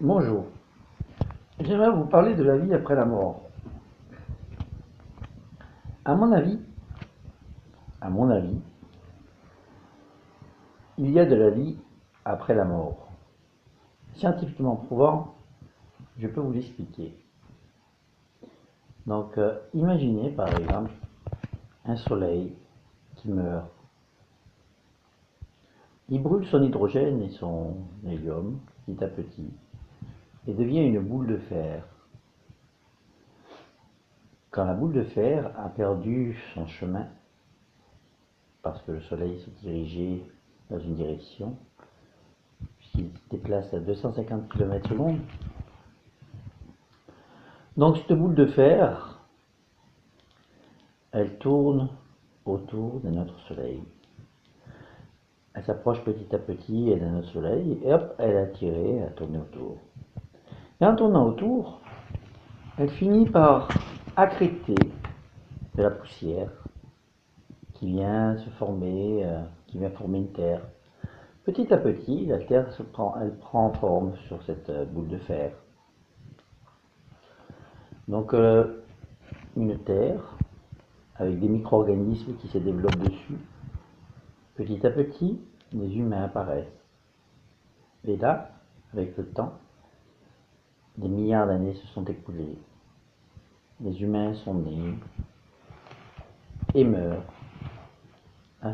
Bonjour, j'aimerais vous parler de la vie après la mort. À mon avis, à mon avis, il y a de la vie après la mort. Scientifiquement prouvant, je peux vous l'expliquer. Donc, imaginez par exemple un soleil qui meurt. Il brûle son hydrogène et son hélium petit à petit et devient une boule de fer. Quand la boule de fer a perdu son chemin, parce que le soleil se dirigeait dans une direction, puisqu'il se déplace à 250 km/s, donc cette boule de fer, elle tourne autour de notre soleil. Elle s'approche petit à petit de notre soleil et hop, elle est attirée à tourner autour. Et en tournant autour, elle finit par accréter de la poussière qui vient se former, qui vient former une terre. Petit à petit, la terre elle prend forme sur cette boule de fer. Donc une terre avec des micro-organismes qui se développent dessus. Petit à petit, les humains apparaissent. Et là, avec le temps, des milliards d'années se sont écoulées. Les humains sont nés et meurent.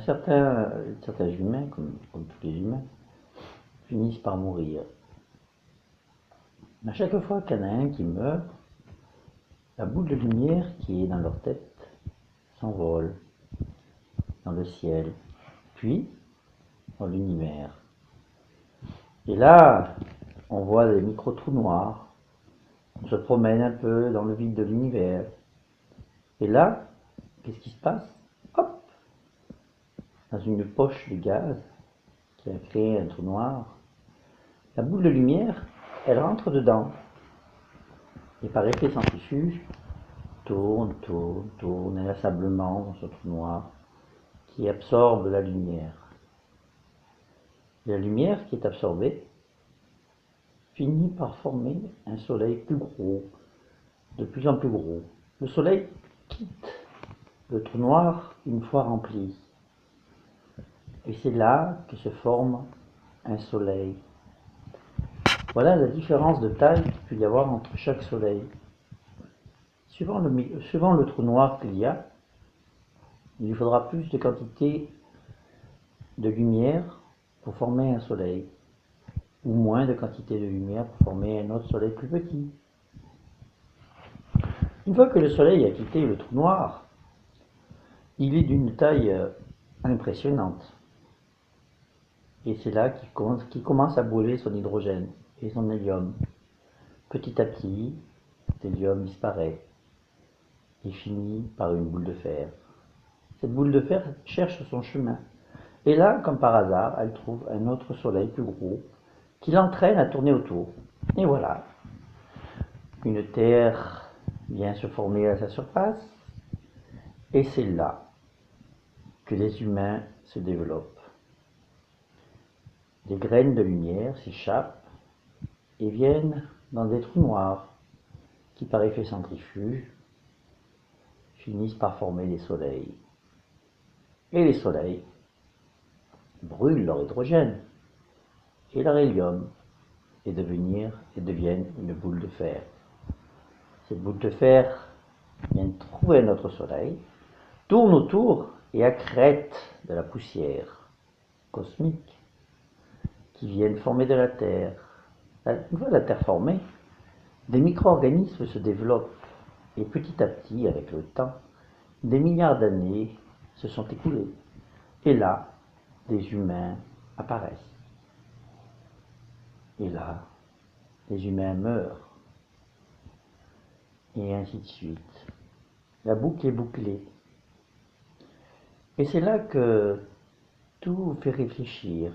Certains humains, comme tous les humains, finissent par mourir. À chaque fois qu'il y en a un qui meurt, la boule de lumière qui est dans leur tête s'envole dans le ciel, puis dans l'univers. Et là, on voit des micro-trous noirs. On se promène un peu dans le vide de l'univers. Et là, qu'est-ce qui se passe? Hop! Dans une poche de gaz qui a créé un trou noir, la boule de lumière, elle rentre dedans. Et par effet centrifuge, tourne, tourne, tourne inlassablement dans ce trou noir qui absorbe la lumière. Et la lumière qui est absorbée finit par former un soleil plus gros, de plus en plus gros. Le soleil quitte le trou noir une fois rempli. Et c'est là que se forme un soleil. Voilà la différence de taille qu'il peut y avoir entre chaque soleil. Suivant le trou noir qu'il y a, il lui faudra plus de quantité de lumière pour former un soleil, ou moins de quantité de lumière pour former un autre soleil plus petit. Une fois que le soleil a quitté le trou noir, il est d'une taille impressionnante. Et c'est là qu'il commence à brûler son hydrogène et son hélium. Petit à petit, l'hélium disparaît et finit par une boule de fer. Cette boule de fer cherche son chemin. Et là, comme par hasard, elle trouve un autre soleil plus gros qui l'entraîne à tourner autour. Et voilà, une terre vient se former à sa surface. Et c'est là que les humains se développent. Des graines de lumière s'échappent et viennent dans des trous noirs qui, par effet centrifuge, finissent par former des soleils. Et les soleils brûlent leur hydrogène et leur hélium et deviennent une boule de fer. Cette boule de fer vient trouver notre soleil, tourne autour et accrète de la poussière cosmique qui viennent former de la Terre. Une fois la Terre formée, des micro-organismes se développent et petit à petit, avec le temps, des milliards d'années se sont écoulées. Et là, des humains apparaissent. Et là, les humains meurent. Et ainsi de suite. La boucle est bouclée. Et c'est là que tout fait réfléchir.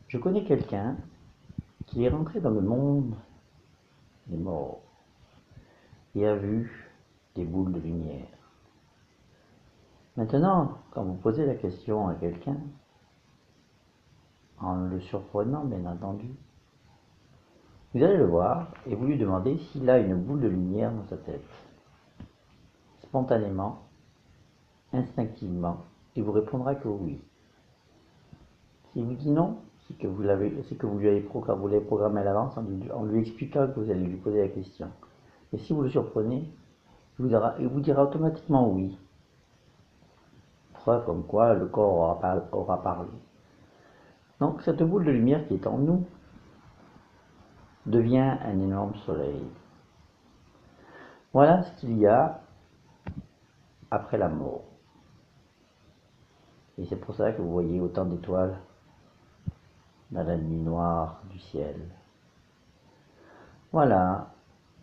Je connais quelqu'un qui est rentré dans le monde des morts et a vu des boules de lumière. Maintenant, quand vous posez la question à quelqu'un, en le surprenant bien entendu, Vous allez le voir et vous lui demandez s'il a une boule de lumière dans sa tête. Spontanément, instinctivement, il vous répondra que oui. S'il vous dit non, c'est que vous l'avez programmé à l'avance en lui expliquant que vous allez lui poser la question. Et si vous le surprenez, il vous dira automatiquement oui. Preuve comme quoi le corps aura parlé. Donc cette boule de lumière qui est en nous devient un énorme soleil. Voilà ce qu'il y a après la mort. Et c'est pour ça que vous voyez autant d'étoiles dans la nuit noire du ciel. Voilà,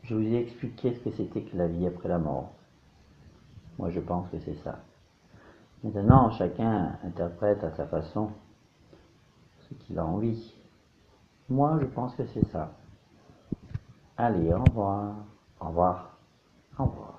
je vous ai expliqué ce que c'était que la vie après la mort. Moi je pense que c'est ça. Maintenant, chacun interprète à sa façon ce qu'il a envie. Moi je pense que c'est ça. Allez, au revoir. Au revoir. Au revoir.